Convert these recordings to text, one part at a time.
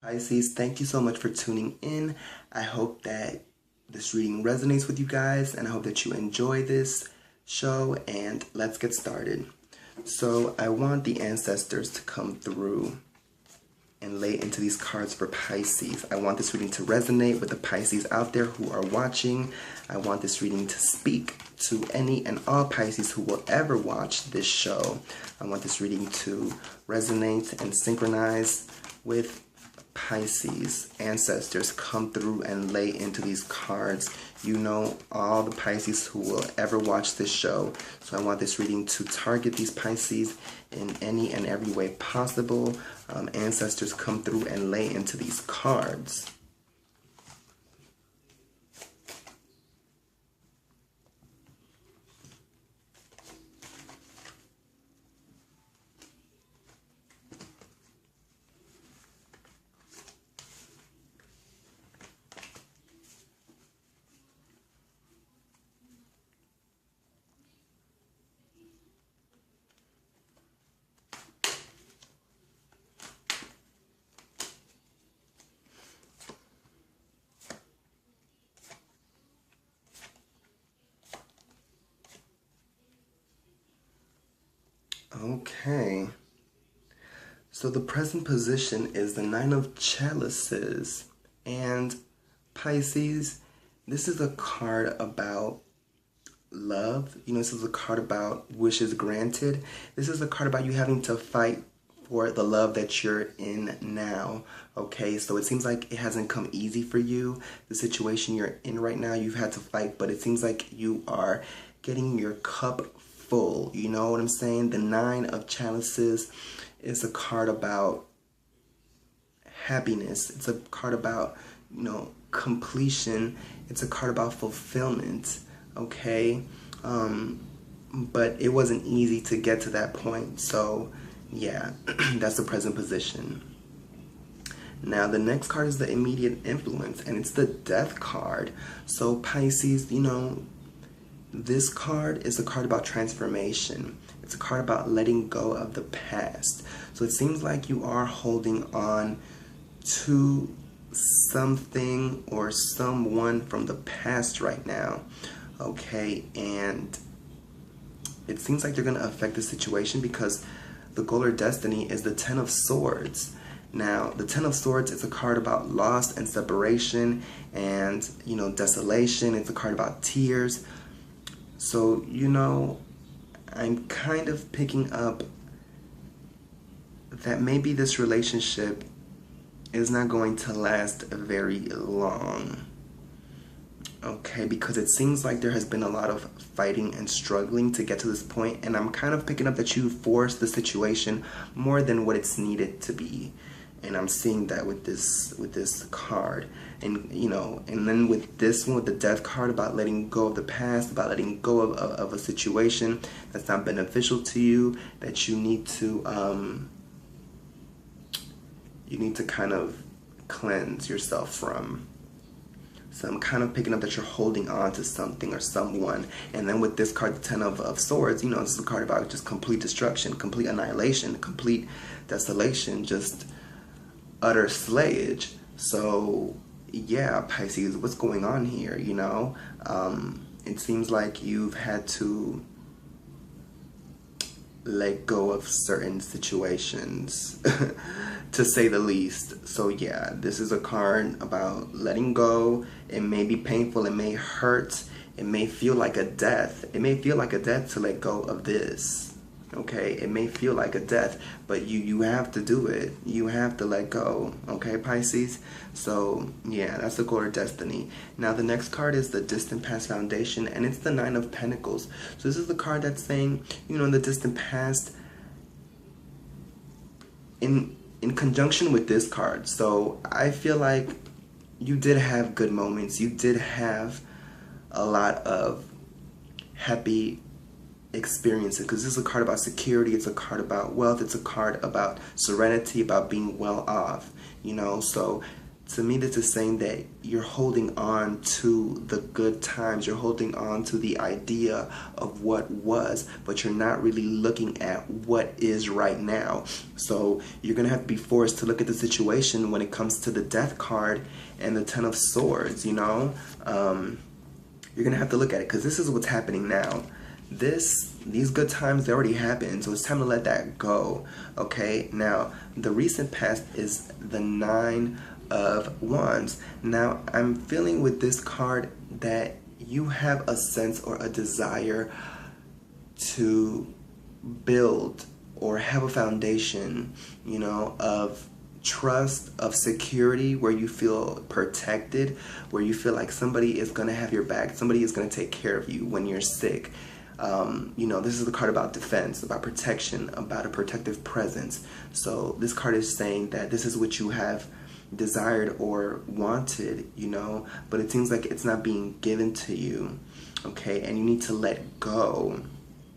Pisces, thank you so much for tuning in. I hope that this reading resonates with you guys, and I hope that you enjoy this show, and let's get started. So I want the ancestors to come through and lay into these cards for Pisces. I want this reading to resonate with the Pisces out there who are watching. I want this reading to speak to any and all Pisces who will ever watch this show. I want this reading to resonate and synchronize with Pisces. Ancestors, come through and lay into these cards. You know all the Pisces who will ever watch this show. So I want this reading to target these Pisces in any and every way possible. Ancestors, come through and lay into these cards. Okay, so the present position is the Nine of Chalices, and Pisces, this is a card about love. You know, this is a card about wishes granted. This is a card about you having to fight for the love that you're in now. Okay, so it seems like it hasn't come easy for you. The situation you're in right now, you've had to fight, but it seems like you are getting your cup full. You know what I'm saying? The Nine of Chalices is a card about happiness. It's a card about, you know, completion. It's a card about fulfillment. Okay, but it wasn't easy to get to that point. So yeah, that's the present position. Now the next card is the immediate influence, and it's the Death card. So Pisces, you know, this card is a card about transformation. It's a card about letting go of the past. So it seems like you are holding on to something or someone from the past right now. Okay, and it seems like they're going to affect the situation because the goal or destiny is the Ten of Swords. Now, the Ten of Swords is a card about loss and separation and, you know, desolation. It's a card about tears. So, you know, I'm kind of picking up that maybe this relationship is not going to last very long. Okay, because it seems like there has been a lot of fighting and struggling to get to this point, and I'm kind of picking up that you forced the situation more than what it's needed to be. And I'm seeing that with this card. And you know, and then with this one, with the Death card, about letting go of the past, about letting go of a situation that's not beneficial to you, that you need to kind of cleanse yourself from. So I'm kind of picking up that you're holding on to something or someone. And then with this card, the Ten of Swords, you know, this is a card about just complete destruction, complete annihilation, complete desolation, just utter slayage. So yeah, Pisces, what's going on here, you know? It seems like you've had to let go of certain situations, to say the least. So yeah, this is a card about letting go. It may be painful, it may hurt, it may feel like a death. It may feel like a death to let go of this. Okay, it may feel like a death, but you have to do it. You have to let go. Okay, Pisces? So yeah, that's the goal or destiny. Now the next card is the Distant Past Foundation, and it's the Nine of Pentacles. So this is the card that's saying, you know, in the distant past, in conjunction with this card. So I feel like you did have good moments. You did have a lot of happy experiences, because this is a card about security, it's a card about wealth, it's a card about serenity, about being well off, you know. So To me, this is saying that you're holding on to the good times. You're holding on to the idea of what was, but you're not really looking at what is right now. So you're going to have to be forced to look at the situation when it comes to the Death card and the Ten of Swords, you know? You're going to have to look at it because this is what's happening now. These good times, they already happened, so it's time to let that go. Okay, now the recent past is the Nine of Wands. Now I'm feeling with this card that you have a sense or a desire to build or have a foundation, you know, of trust, of security, where you feel protected, where you feel like somebody is going to have your back, somebody is going to take care of you when you're sick. You know, this is the card about defense, about protection, about a protective presence. So this card is saying that this is what you have desired or wanted, you know, but it seems like it's not being given to you, okay, and you need to let go.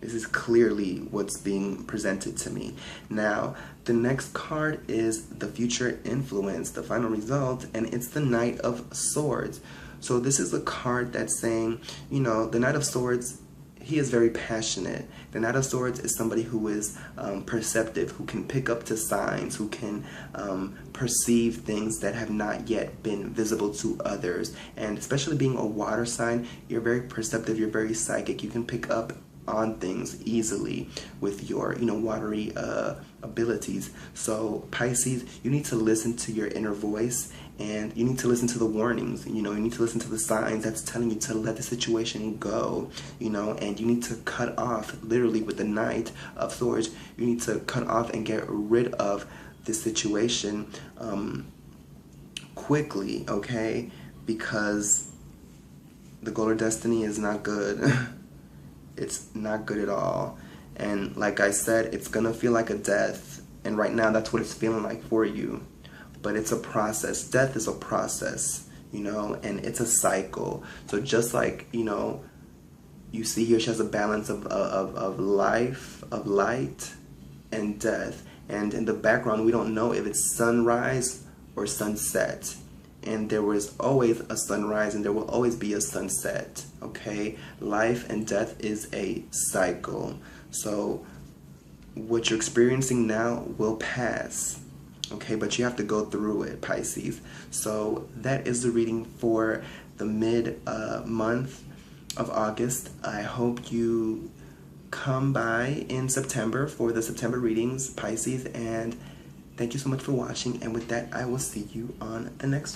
This is clearly what's being presented to me. Now, the next card is the future influence, the final result, and it's the Knight of Swords. So this is a card that's saying, you know, the Knight of Swords, he is very passionate. The Knight of Swords is somebody who is perceptive, who can pick up to signs, who can perceive things that have not yet been visible to others. And especially being a water sign, you're very perceptive, you're very psychic. You can pick up on things easily with your, you know, watery abilities. So Pisces, you need to listen to your inner voice, and you need to listen to the warnings. You know, you need to listen to the signs that's telling you to let the situation go, you know, and you need to cut off, literally with the Knight of Swords, you need to cut off and get rid of this situation quickly, okay? Because the goal of destiny is not good. It's not good at all. And like I said, it's gonna feel like a death. And right now, that's what it's feeling like for you. But it's a process. Death is a process, you know, and it's a cycle. So just like, you know, you see here, she has a balance of life, of light, and death. And in the background, we don't know if it's sunrise or sunset. And there was always a sunrise and there will always be a sunset, okay? Life and death is a cycle. So what you're experiencing now will pass, okay? But you have to go through it, Pisces. So that is the reading for the mid-month of August. I hope you come by in September for the September readings, Pisces, and thank you so much for watching. And with that, I will see you on the next one.